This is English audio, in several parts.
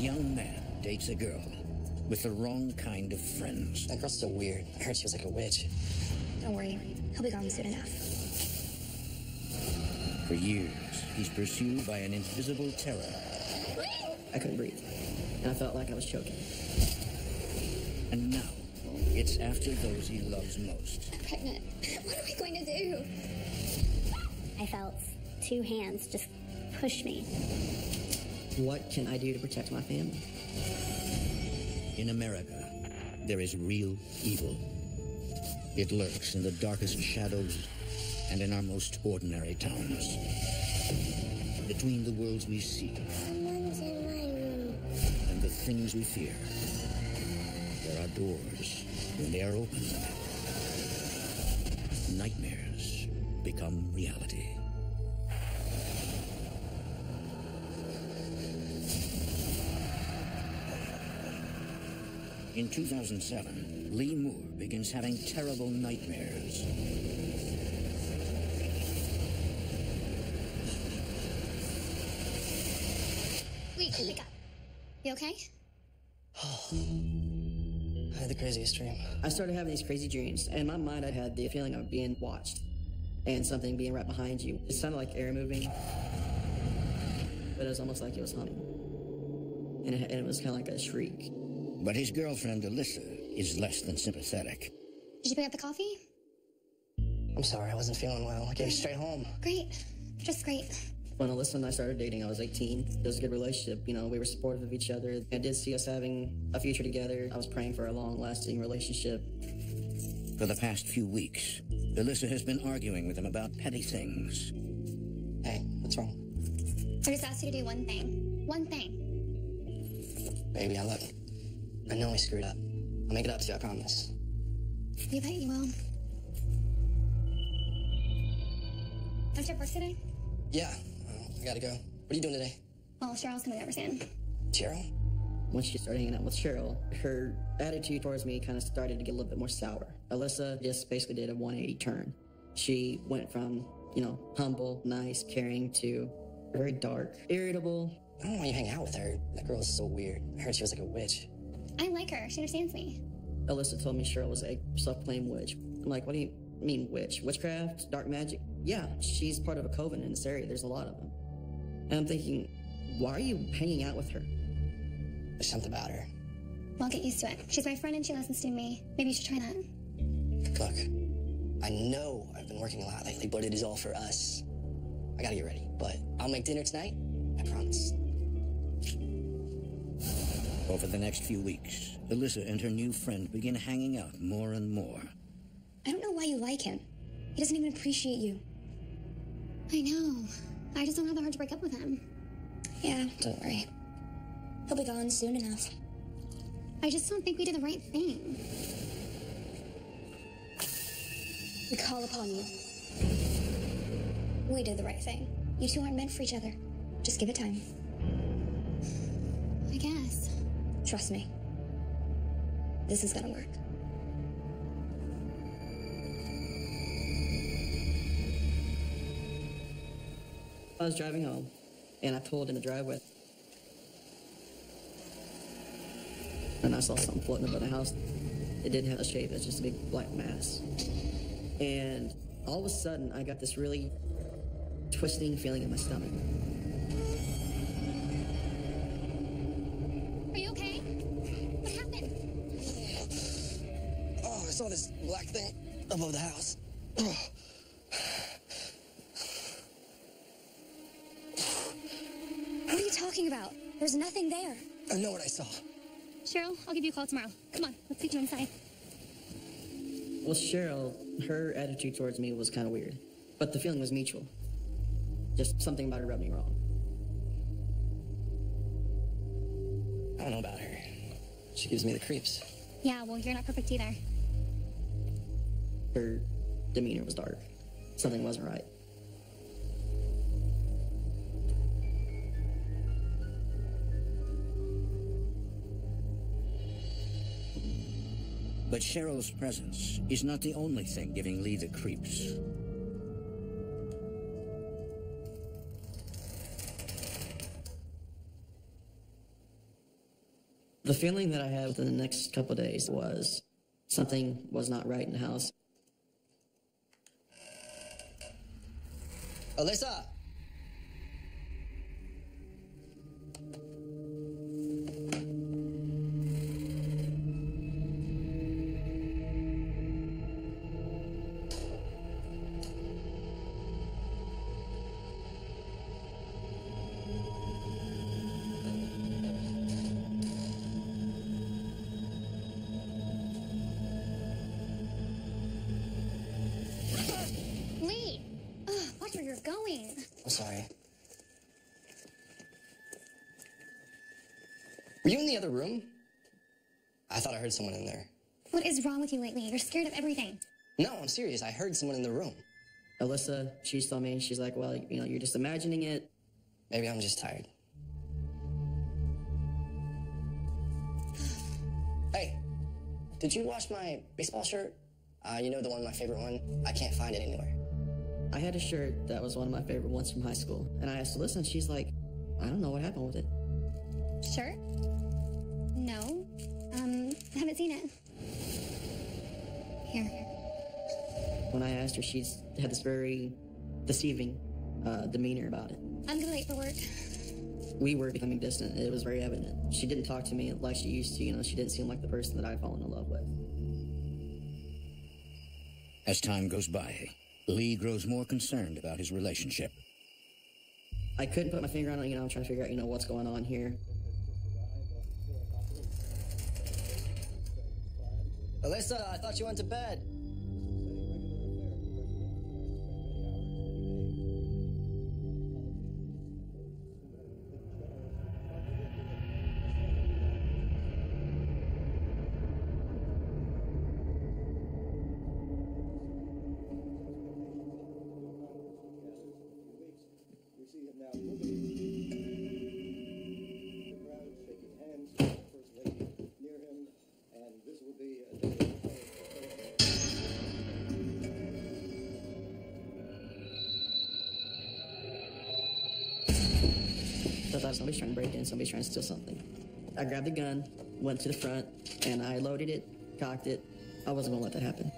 young man dates a girl with the wrong kind of friends. That girl's so weird. I heard she was like a witch. Don't worry, he'll be gone soon enough. For years, he's pursued by an invisible terror. I couldn't breathe, and I felt like I was choking. And now, it's after those he loves most. I'm pregnant. What are we going to do? I felt two hands just push me. What can I do to protect my family? In America, there is real evil. It lurks in the darkest shadows and in our most ordinary towns. Between the worlds we see Someone's in my room. and the things we fear, there are doors. When they are opened, nightmares become reality. In 2007, Lee Moore begins having terrible nightmares. Wait, wake up. You okay? I had the craziest dream. I started having these crazy dreams, and in my mind I had the feeling of being watched and something being right behind you. It sounded like air moving, but it was almost like it was humming. And it was kind of like a shriek. But his girlfriend, Alyssa, is less than sympathetic. Did you pick up the coffee? I'm sorry, I wasn't feeling well. I came straight home. Great. Just great. When Alyssa and I started dating, I was 18. It was a good relationship. You know, we were supportive of each other. I did see us having a future together. I was praying for a long-lasting relationship. For the past few weeks, Alyssa has been arguing with him about petty things. Hey, what's wrong? I just asked you to do one thing. One thing. Baby, I know I screwed up. I'll make it up to you, I promise. You bet you will. Don't you have work today? Yeah, I gotta go. What are you doing today? Well, Cheryl's coming over soon. Cheryl? Once she started hanging out with Cheryl, her attitude towards me kind of started to get a little bit more sour. Alyssa just basically did a 180 turn. She went from, humble, nice, caring to very dark, irritable. I don't know why you hang out with her. That girl is so weird. I heard she was like a witch. I like her. She understands me. Alyssa told me Cheryl was a self-claimed witch. I'm like, what do you mean witch? Witchcraft? Dark magic? Yeah, she's part of a coven in this area. There's a lot of them. And I'm thinking, why are you hanging out with her? There's something about her. Well, I'll get used to it. She's my friend and she listens to me. Maybe you should try that. Look, I know I've been working a lot lately, but it is all for us. I gotta get ready, but I'll make dinner tonight. I promise. Over the next few weeks, Alyssa and her new friend begin hanging out more and more. I don't know why you like him. He doesn't even appreciate you. I know. I just don't have the heart to break up with him. Yeah, don't worry. He'll be gone soon enough. I just don't think we did the right thing. We call upon you. We did the right thing. You two aren't meant for each other. Just give it time. I guess. Trust me. This is gonna work. I was driving home, and I pulled in the driveway. And I saw something floating above the house. It didn't have a shape, it was just a big black mass. And all of a sudden, I got this really twisting feeling in my stomach. Are you okay? What happened? Oh, I saw this black thing above the house. Oh. What are you talking about? There's nothing there. I know what I saw. Cheryl, I'll give you a call tomorrow. Come on, let's get you inside. Well, Cheryl, her attitude towards me was kind of weird, but the feeling was mutual. Just something about her rubbed me wrong. I don't know about her. She gives me the creeps. Yeah, well, you're not perfect either. Her demeanor was dark. Something wasn't right. But Cheryl's presence is not the only thing giving Lee the creeps. The feeling that I had within the next couple of days was something was not right in the house. Alyssa! Lee! Ugh, watch where you're going. I'm sorry. Were you in the other room? I thought I heard someone in there. What is wrong with you lately? You're scared of everything. No, I'm serious. I heard someone in the room. Alyssa, she told me, she's like, well, you know, you're just imagining it. Maybe I'm just tired. Hey, did you wash my baseball shirt? You know, the one, my favorite one? I can't find it anywhere. I had a shirt that was one of my favorite ones from high school. And I asked Alyssa, and she's like, I don't know what happened with it. Sure? No. I haven't seen it. Here. When I asked her, she's had this very deceiving demeanor about it. I'm gonna be late for work. We were becoming distant. It was very evident. She didn't talk to me like she used to. You know, she didn't seem like the person that I'd fallen in love with. As time goes by, Lee grows more concerned about his relationship. I couldn't put my finger on it. You know, I'm trying to figure out, you know, what's going on here. Alyssa, I thought you went to bed. I thought somebody's trying to break in, somebody's trying to steal something. I grabbed the gun, went to the front, and I loaded it, cocked it. I wasn't gonna let that happen.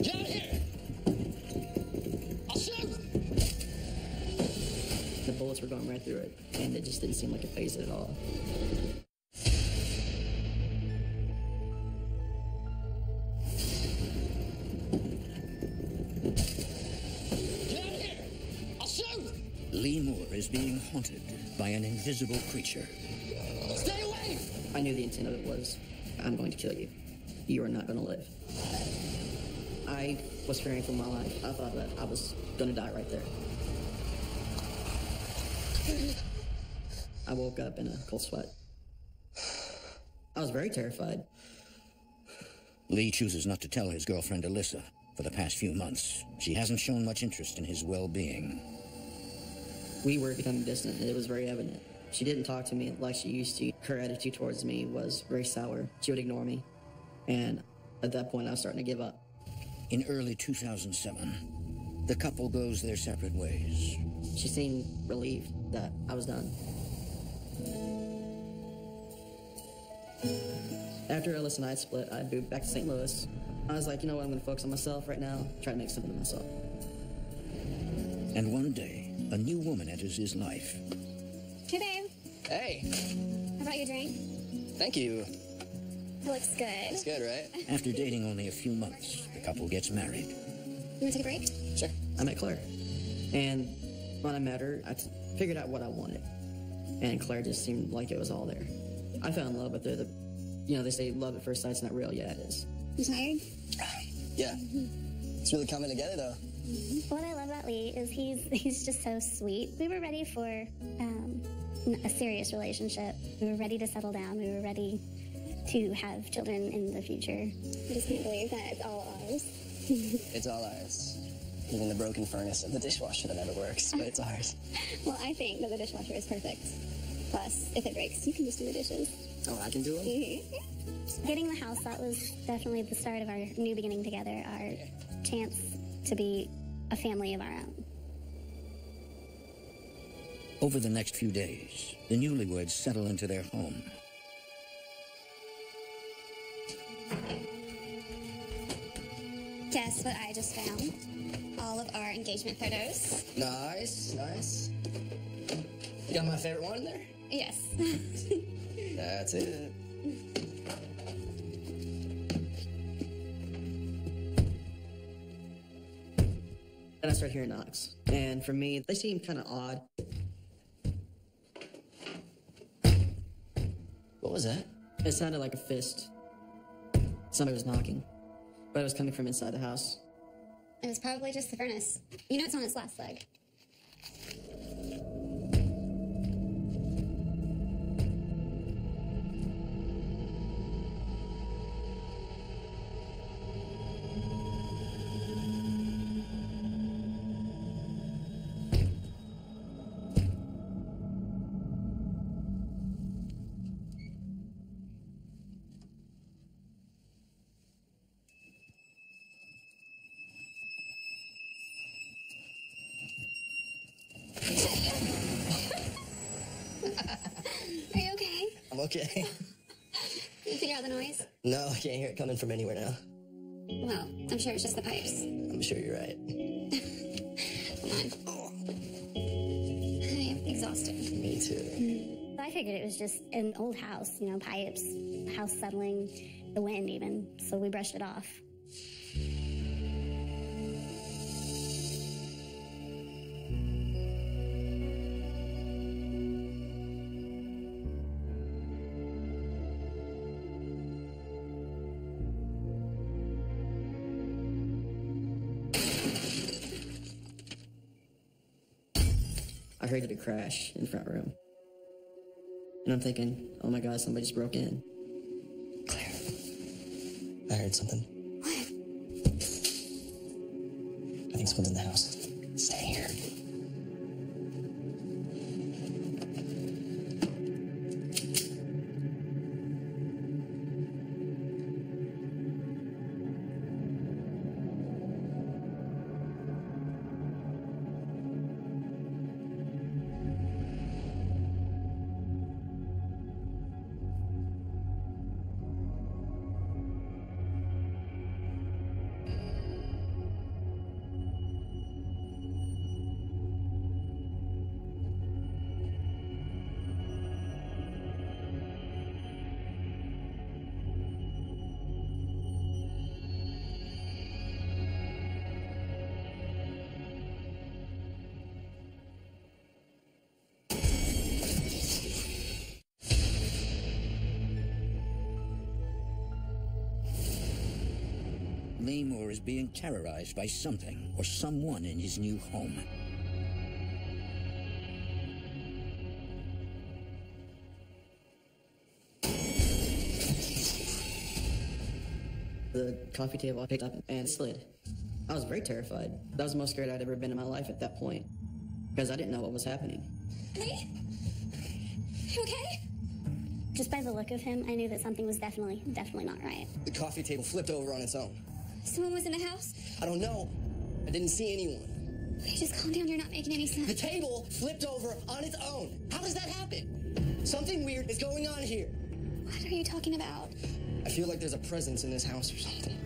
Get out of here! I'll shoot! The bullets were going right through it, and it just didn't seem like it phased it at all. Get out of here! I'll shoot! Lee Moore is being haunted by an invisible creature. Stay away! I knew the intent of it was, I'm going to kill you. You are not going to live. I was fearing for my life. I thought that I was going to die right there. I woke up in a cold sweat. I was very terrified. Lee chooses not to tell his girlfriend Alyssa. For the past few months, she hasn't shown much interest in his well-being. We were becoming distant, and it was very evident. She didn't talk to me like she used to. Her attitude towards me was very sour. She would ignore me. And at that point, I was starting to give up. In early 2007, the couple goes their separate ways. She seemed relieved that I was done. After Alyssa and I had split, I moved back to St. Louis. I was like, you know what, I'm going to focus on myself right now, try to make something of myself. And one day, a new woman enters his life. Hey, babe. Hey, I brought you a drink. thank you. It looks good. It's good, right? After dating only a few months, the couple gets married. You wanna take a break? Sure. I met Claire. And when I met her, I figured out what I wanted. And Claire just seemed like it was all there. I fell in love with her. You know, they say love at first sight's not real. Yeah, it is. You tired? Yeah. It's really coming together, though. What I love about Lee is he's just so sweet. We were ready for a serious relationship. We were ready to settle down. We were ready to have children in the future. I just can't believe that it's all ours. It's all ours. Even the broken furnace of the dishwasher that never works, but it's ours. Well, I think that the dishwasher is perfect. Plus, if it breaks, you can just do the dishes. Oh, I can do them? Getting the house, that was definitely the start of our new beginning together, our chance to be a family of our own. Over the next few days, the newlyweds settle into their home. Guess what I just found? All of our engagement photos. Nice, nice. You got my favorite one in there? Yes. That's it. Then I started hearing knocks. And for me, they seemed kind of odd. What was that? It sounded like a fist. Somebody was knocking. But it was coming from inside the house. It was probably just the furnace. You know it's on its last leg. Are you okay? I'm okay. You figure out the noise? No, I can't hear it coming from anywhere now. Well, I'm sure it's just the pipes. I'm sure you're right. Come on. I am exhausted. Me too. I figured it was just an old house, you know, pipes, house settling, the wind even, so we brushed it off. I heard it crash in the front room. And I'm thinking, oh my God, somebody just broke in. Claire, I heard something. What? I think someone's in the house. Stay here. Namor is being terrorized by something or someone in his new home. The coffee table I picked up and slid. I was very terrified. That was the most scared I'd ever been in my life at that point, because I didn't know what was happening. Hey? You okay? Just by the look of him, I knew that something was definitely not right. The coffee table flipped over on its own. Someone was in the house? I don't know. I didn't see anyone. Okay, just calm down. You're not making any sense. The table flipped over on its own. How does that happen? Something weird is going on here. What are you talking about? I feel like there's a presence in this house or something.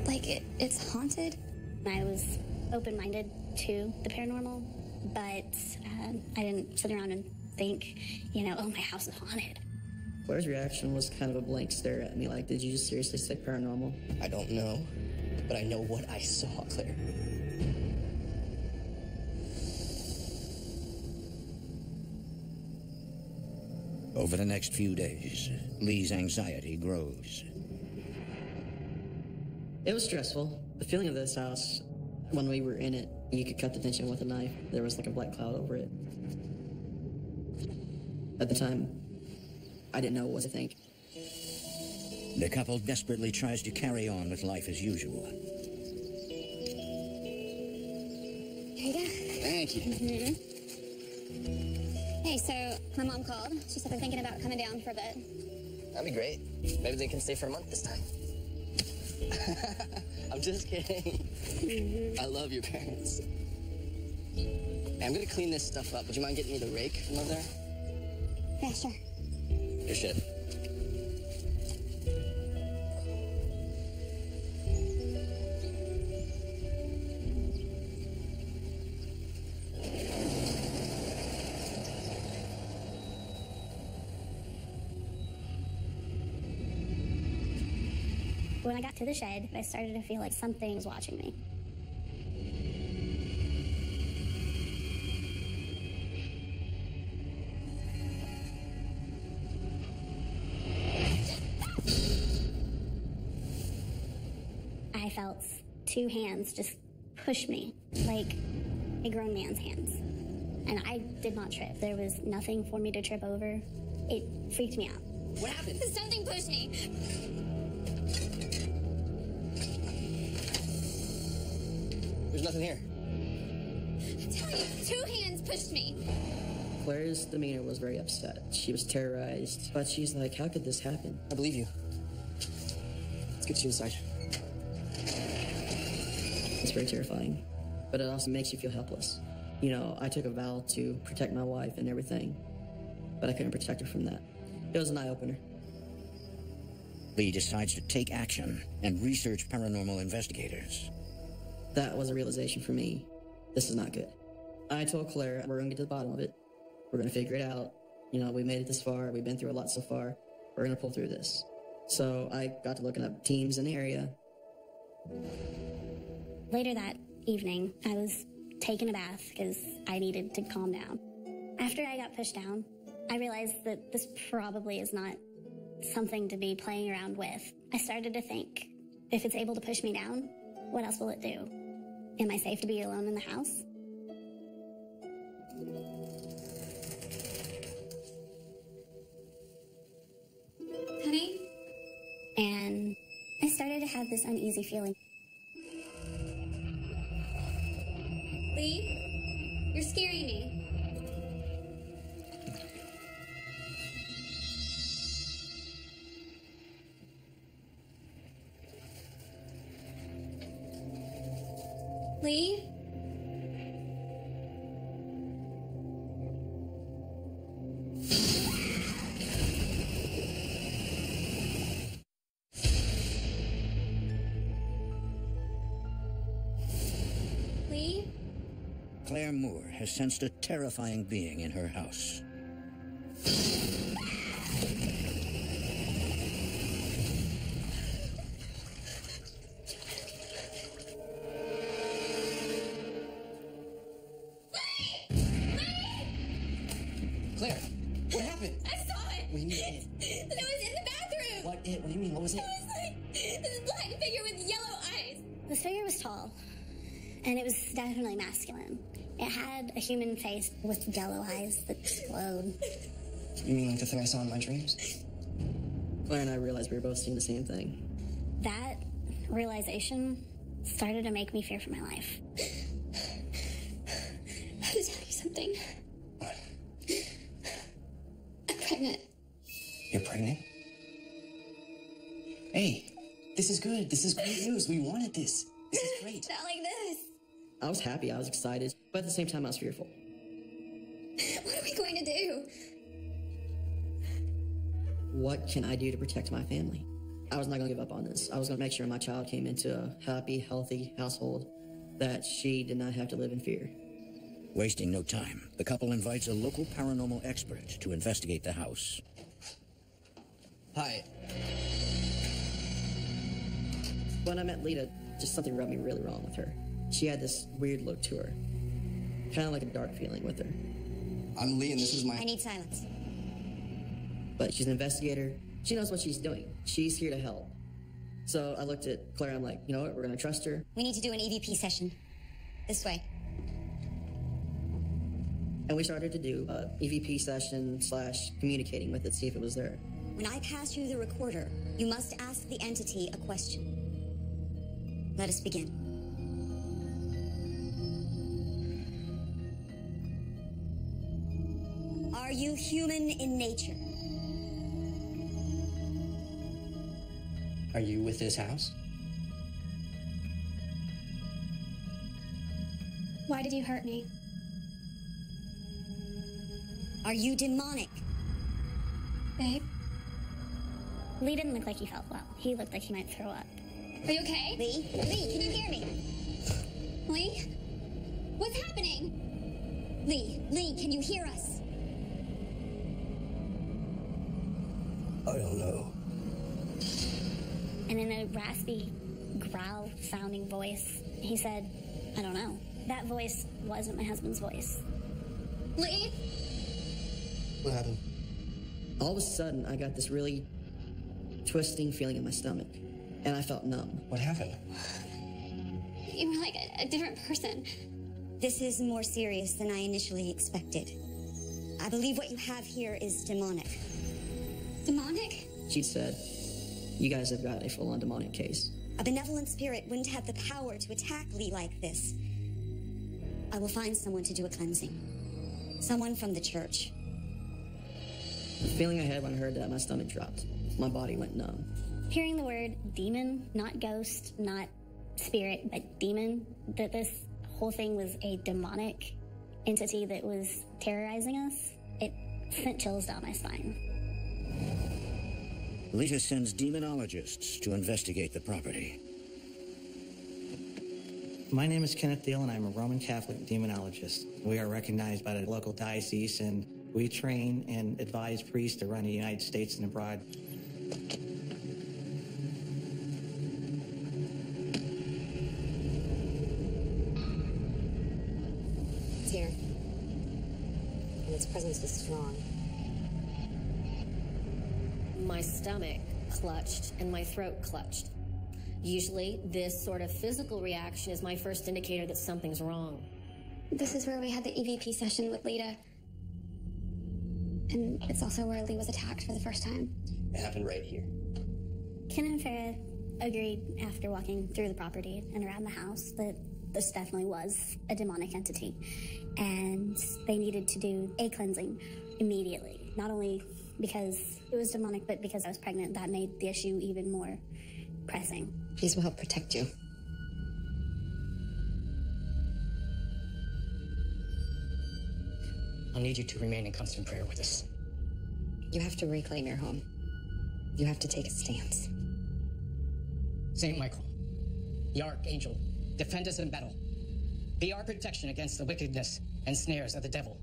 Like it's haunted? I was open-minded to the paranormal, but I didn't sit around and think, you know, oh, my house is haunted. Claire's reaction was kind of a blank stare at me, like, did you just seriously say paranormal? I don't know, but I know what I saw, Claire. Over the next few days, Lee's anxiety grows. It was stressful. The feeling of this house, when we were in it, you could cut the tension with a knife. There was like a black cloud over it. At the time, I didn't know what to think. The couple desperately tries to carry on with life as usual. Here you go. Thank you. Mm-hmm. Hey, so my mom called. She said they're thinking about coming down for a bit. That'd be great. Maybe they can stay for a month this time. I'm just kidding. I love your parents. Hey, I'm gonna clean this stuff up. Would you mind getting me the rake from over there? Yeah, sure. Your shit. when I got to the shed, I started to feel like something was watching me. I felt two hands just push me, like a grown man's hands. And I did not trip. There was nothing for me to trip over. It freaked me out. What happened? Something pushed me. There's nothing here. I'm telling you, two hands pushed me. Claire's demeanor was very upset. She was terrorized, but she's like, how could this happen? I believe you. Let's get you inside. It's very terrifying, but it also makes you feel helpless. You know, I took a vow to protect my wife and everything, but I couldn't protect her from that. It was an eye-opener. Lee decides to take action and research paranormal investigators. That was a realization for me. This is not good. I told Claire, we're going to get to the bottom of it. We're going to figure it out. You know, we made it this far. We've been through a lot so far. We're going to pull through this. So I got to looking up teams in the area. Later that evening, I was taking a bath because I needed to calm down. After I got pushed down, I realized that this probably is not something to be playing around with. I started to think, if it's able to push me down, what else will it do? Am I safe to be alone in the house? Honey? And I started to have this uneasy feeling. Lee? You're scaring me. Lee? Lee? Claire Moore has sensed a terrifying being in her house. Claire, what happened? I saw it! We need it. It was in the bathroom! What it? What do you mean? What was it? It was like this black figure with yellow eyes. The figure was tall, and it was definitely masculine. It had a human face with yellow eyes that glowed. You mean like the thing I saw in my dreams? Claire and I realized we were both seeing the same thing. That realization started to make me fear for my life. I have to tell you something. What? I'm pregnant. You're pregnant? Hey, this is good. This is great news. We wanted this. This is great. Not like this. I was happy, I was excited, but at the same time I was fearful. What are we going to do? What can I do to protect my family? I was not going to give up on this. I was going to make sure my child came into a happy, healthy household, that she did not have to live in fear. Wasting no time, the couple invites a local paranormal expert to investigate the house. Hi. When I met Lita, just something rubbed me really wrong with her. She had this weird look to her, kind of like a dark feeling with her. I'm Lee, and this is my... I need silence. But she's an investigator. She knows what she's doing. She's here to help. So I looked at Claire, I'm like, you know what, we're going to trust her. We need to do an EVP session. This way. And we started to do a EVP session / communicating with it, see if it was there. When I pass you the recorder, you must ask the entity a question. Let us begin. Are you human in nature? Are you with this house? Why did you hurt me? Are you demonic? Babe, Lee didn't look like he felt well. He looked like he might throw up. are you okay? Lee? Lee, can you hear me? Lee? What's happening? Lee, can you hear us? I don't know. And in a raspy, growl-sounding voice, he said, "I don't know." That voice wasn't my husband's voice. Lee? What happened? All of a sudden, I got this really twisting feeling in my stomach, and I felt numb. What happened? You were like a different person. This is more serious than I initially expected. I believe what you have here is demonic. Demonic? She said, "You guys have got a full-on demonic case." A benevolent spirit wouldn't have the power to attack Lee like this. I will find someone to do a cleansing. Someone from the church. The feeling I had when I heard that, my stomach dropped. My body went numb. Hearing the word demon, not ghost, not spirit, but demon, that this whole thing was a demonic entity that was terrorizing us, it sent chills down my spine. Lita sends demonologists to investigate the property. My name is Kenneth Thiel, and I'm a Roman Catholic demonologist. We are recognized by the local diocese, and we train and advise priests around the United States and abroad. It's here. And its presence is strong. My stomach clutched and my throat clutched. Usually, this sort of physical reaction is my first indicator that something's wrong. This is where we had the EVP session with Lita. And it's also where Lee was attacked for the first time. It happened right here. Ken and Farah agreed after walking through the property and around the house that this definitely was a demonic entity. And they needed to do a cleansing immediately. Not only because it was demonic, but because I was pregnant. That made the issue even more pressing. These will help protect you. I'll need you to remain in constant prayer with us. You have to reclaim your home. You have to take a stance. Saint Michael, the Archangel, defend us in battle. Be our protection against the wickedness and snares of the devil.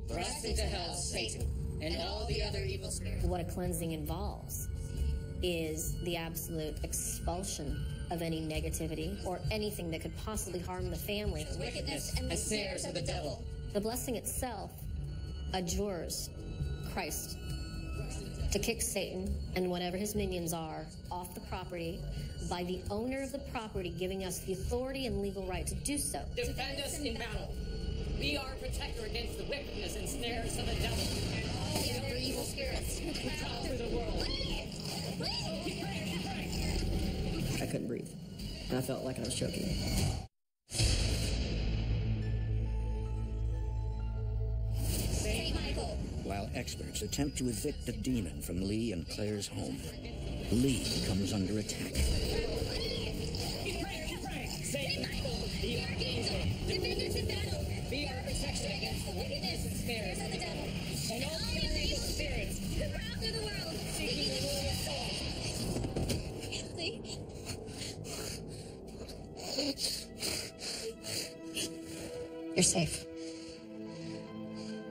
Thrust into hell, Satan, and all the other evil spirits. What a cleansing involves is the absolute expulsion of any negativity or anything that could possibly harm the family. Wickedness and snares of the devil. The blessing itself adjures Christ to kick Satan and whatever his minions are off the property by the owner of the property giving us the authority and legal right to do so. Defend us in battle. Be our protector against the wickedness and snares of the devil and all the other evil spirits who prowl through the world. I couldn't breathe, and I felt like I was choking. Saint Michael. While experts attempt to evict the demon from Lee and Claire's home, Lee comes under attack. Saint Michael, the Archangel, defend us in battle. Be our protection against the wickedness and snares of the devil and all the other evil spirits who prowl through the world seeking the ruin of souls. You're safe.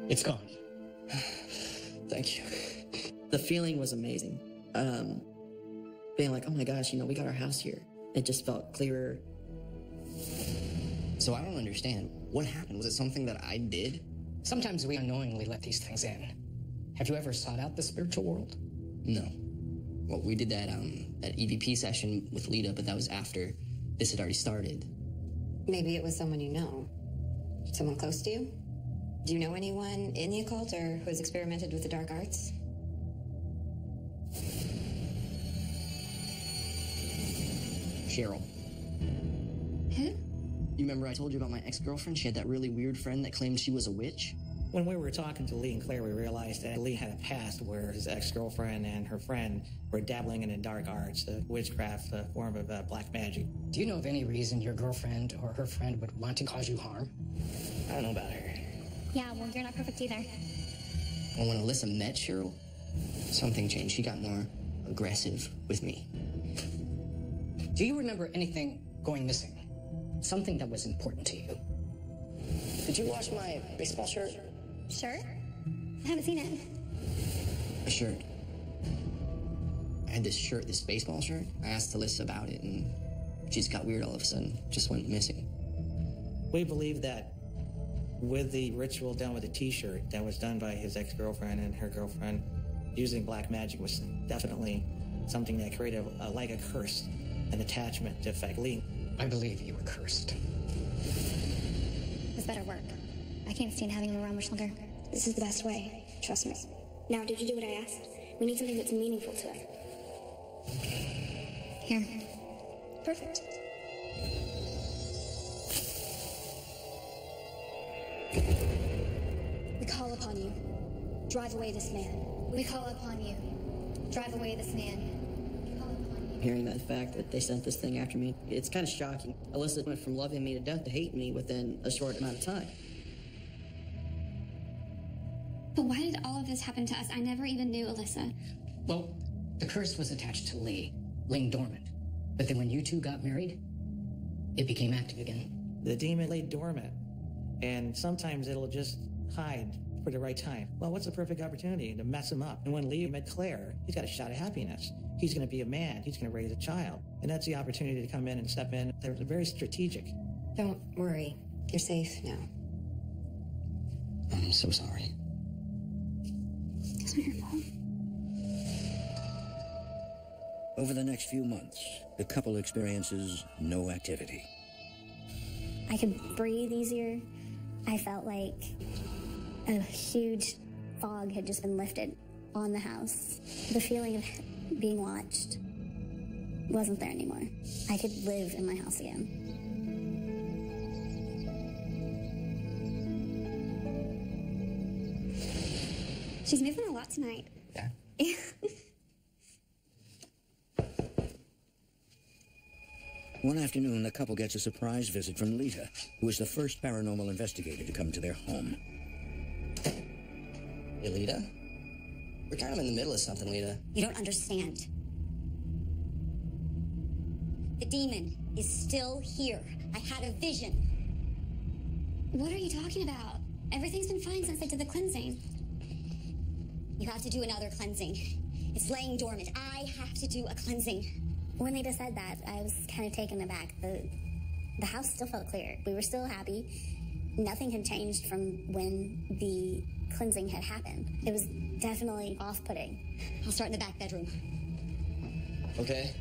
It's gone. Thank you. The feeling was amazing. Being like, oh my gosh, we got our house here. It just felt clearer. So I don't understand. What happened? Was it something that I did? Sometimes we unknowingly let these things in. Have you ever sought out the spiritual world? No. Well, we did that EVP session with Lita, but that was after this had already started. Maybe it was someone you know. Someone close to you? Do you know anyone in the occult or who has experimented with the dark arts? Cheryl. Who? You remember I told you about my ex-girlfriend? She had that really weird friend that claimed she was a witch? When we were talking to Lee and Claire, we realized that Lee had a past where his ex-girlfriend and her friend were dabbling in the dark arts, witchcraft, a form of black magic. Do you know of any reason your girlfriend or her friend would want to cause you harm? I don't know about her. Yeah, well, you're not perfect either. Well, when Alyssa met Cheryl, something changed. She got more aggressive with me. Do you remember anything going missing? Something that was important to you? Did you wash my baseball shirt? Sure? I haven't seen it. A shirt. I I had this shirt, this baseball shirt. I asked Alyssa about it, and she just got weird all of a sudden. Just went missing. We believe that with the ritual done with the T-shirt that was done by his ex-girlfriend and her girlfriend, using black magic was definitely something that created like a curse, an attachment to affect Lee. I believe you were cursed. This better work. I can't stand having him around much longer. This is the best way. Trust me. Now, did you do what I asked? We need something that's meaningful to us. Here. Perfect. We call upon you. Drive away this man. We call upon you. Drive away this man. Hearing that fact that they sent this thing after me, it's kind of shocking. Alyssa went from loving me to death to hating me within a short amount of time. But why did all of this happen to us? I never even knew Alyssa. Well, the curse was attached to Lee, laying dormant. But then when you two got married, it became active again. The demon lay dormant, and sometimes it'll just hide for the right time. Well, what's the perfect opportunity to mess him up? And when Lee met Claire, he's got a shot at happiness. He's going to be a man. He's going to raise a child. And that's the opportunity to come in and step in. They're very strategic. Don't worry. You're safe now. I'm so sorry. It's not your fault. Over the next few months, the couple experiences no activity. I could breathe easier. I felt like a huge fog had just been lifted on the house. The feeling of being watched wasn't there anymore. I could live in my house again. She's moving a lot tonight. Yeah. One afternoon, the couple gets a surprise visit from Lita, who is the first paranormal investigator to come to their home. Hey, Lita? We're kind of in the middle of something, Lita. You don't understand. The demon is still here. I had a vision. What are you talking about? Everything's been fine since they did the cleansing. You have to do another cleansing. It's laying dormant. I have to do a cleansing. When they just said that, I was kind of taken aback. The house still felt clear. We were still happy. Nothing had changed from when the cleansing had happened. It was definitely off-putting. I'll start in the back bedroom. Okay.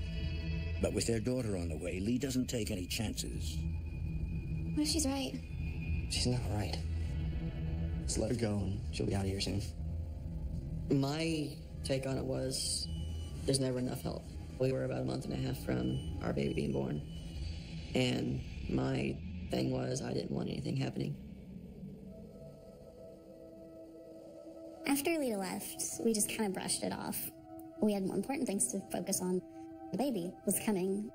But with their daughter on the way, Lee doesn't take any chances. What if she's right? She's not right. Just let her go and she'll be out of here soon. My take on it was there's never enough help. We were about a month and a half from our baby being born. And my thing was I didn't want anything happening. After Lita left, we just kind of brushed it off. We had more important things to focus on. The baby was coming.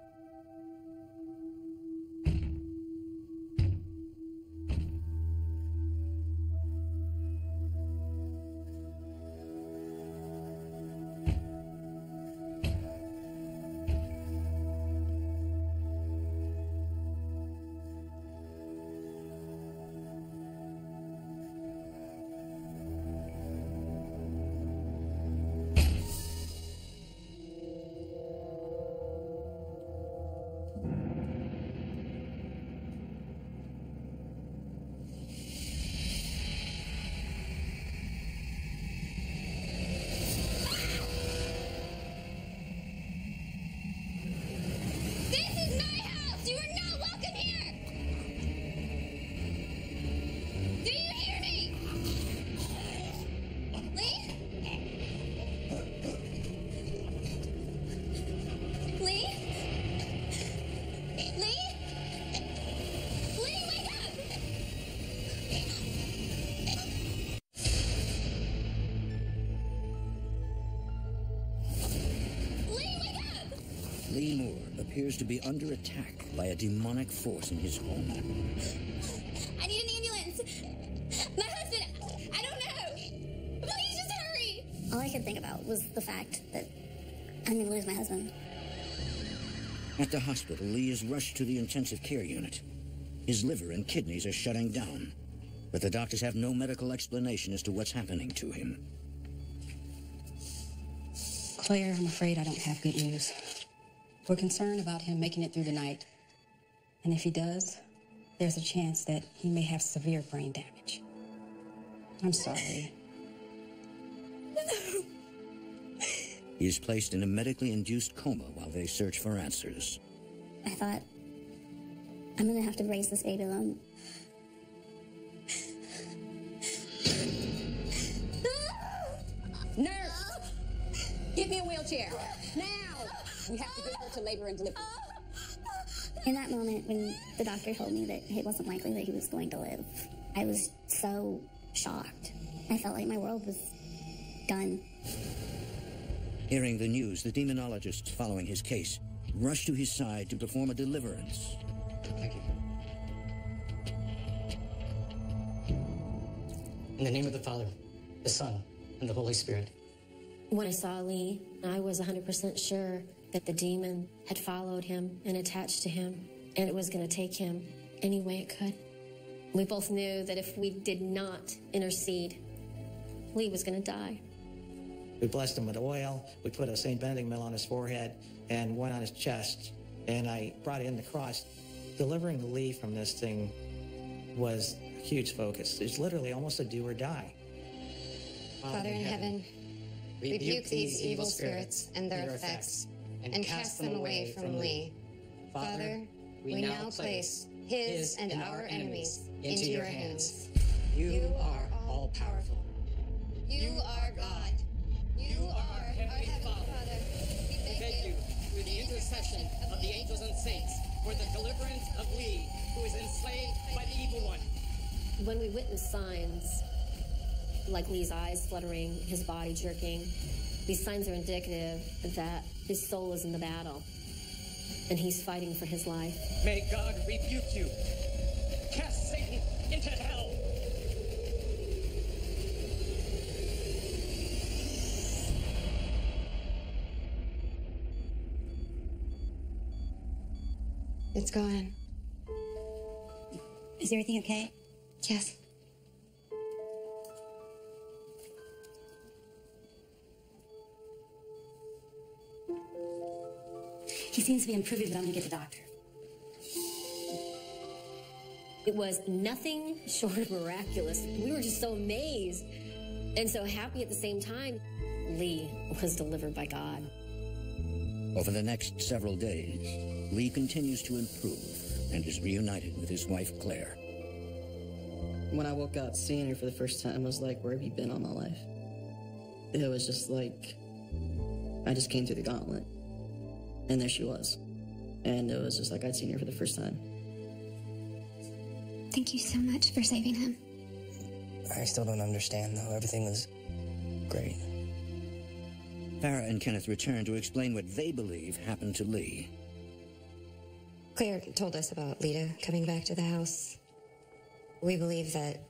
Lee Moore appears to be under attack by a demonic force in his home. I need an ambulance. My husband, I don't know. Please just hurry. All I could think about was the fact that I'm going to lose my husband. At the hospital, Lee is rushed to the intensive care unit. His liver and kidneys are shutting down, but the doctors have no medical explanation as to what's happening to him. Claire, I'm afraid I don't have good news. We're concerned about him making it through the night. And if he does, there's a chance that he may have severe brain damage. I'm sorry. He is placed in a medically induced coma while they search for answers. I thought, I'm gonna have to raise this baby alone. Nurse! Give me a wheelchair! Now! We have to get her to labor and delivery. In that moment, when the doctor told me that it wasn't likely that he was going to live, I was so shocked. I felt like my world was done. Hearing the news, the demonologists following his case rushed to his side to perform a deliverance. Thank you. In the name of the Father, the Son, and the Holy Spirit. When I saw Lee, I was 100% sure that the demon had followed him and attached to him, and it was going to take him any way it could. We both knew that if we did not intercede, Lee was going to die. We blessed him with oil. We put a St. Benedict medal on his forehead and one on his chest. And I brought in the cross. Delivering Lee from this thing was a huge focus. It's literally almost a do or die. Father in heaven, rebuke these evil spirits and their effects, and cast them away from Lee. Father, we now place his and our enemies into your hands. You are all-powerful. You are God. You are our Heavenly Father. We thank you through the intercession of the angels and saints for the deliverance of Lee, who is enslaved by the evil one. When we witness signs like Lee's eyes fluttering, his body jerking, these signs are indicative that his soul is in the battle and he's fighting for his life. May God rebuke you. Cast Satan into hell. It's gone. Is everything okay? Yes. He seems to be improving, but I'm gonna get the doctor. It was nothing short of miraculous. We were just so amazed and so happy at the same time. Lee was delivered by God. Over the next several days, Lee continues to improve and is reunited with his wife, Claire. When I woke up, seeing her for the first time, I was like, where have you been all my life? It was just like, I just came through the gauntlet. And there she was. And it was just like I'd seen her for the first time. Thank you so much for saving him. I still don't understand, though. Everything was great. Farrah and Kenneth return to explain what they believe happened to Lee. Claire told us about Lita coming back to the house. We believe that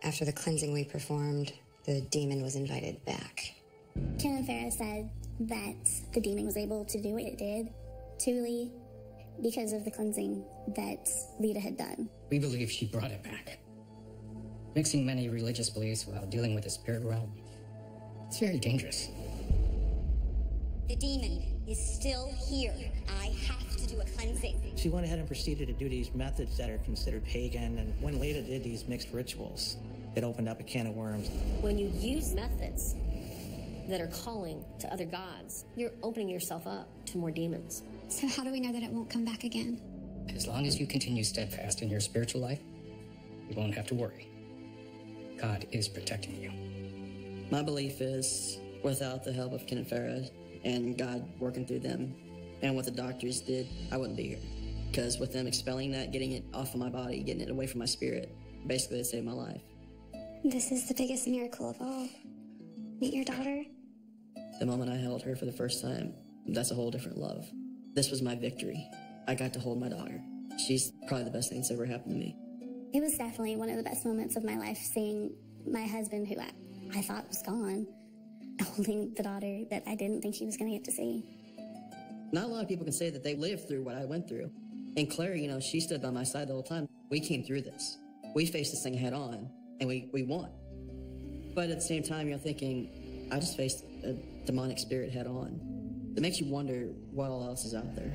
after the cleansing we performed, the demon was invited back. Ken and Farrah said that the demon was able to do what it did to Lee because of the cleansing that Lita had done. We believe she brought it back. Mixing many religious beliefs while dealing with the spirit realm, it's very dangerous. The demon is still here. I have to do a cleansing. She went ahead and proceeded to do these methods that are considered pagan, and when Lita did these mixed rituals, it opened up a can of worms. When you use methods that are calling to other gods, you're opening yourself up to more demons. So how do we know that it won't come back again? As long as you continue steadfast in your spiritual life, you won't have to worry. God is protecting you. My belief is, without the help of Ken and Farrah and God working through them and what the doctors did, I wouldn't be here. Because with them expelling that, getting it off of my body, getting it away from my spirit, basically it saved my life. This is the biggest miracle of all. Meet your daughter. The moment I held her for the first time, that's a whole different love. This was my victory. I got to hold my daughter. She's probably the best thing that's ever happened to me. It was definitely one of the best moments of my life, seeing my husband, who I thought was gone, holding the daughter that I didn't think she was going to get to see. Not a lot of people can say that they lived through what I went through. And Claire, you know, she stood by my side the whole time. We came through this. We faced this thing head on, and we won. But at the same time, you're thinking, I just faced a demonic spirit head on. It makes you wonder what all else is out there.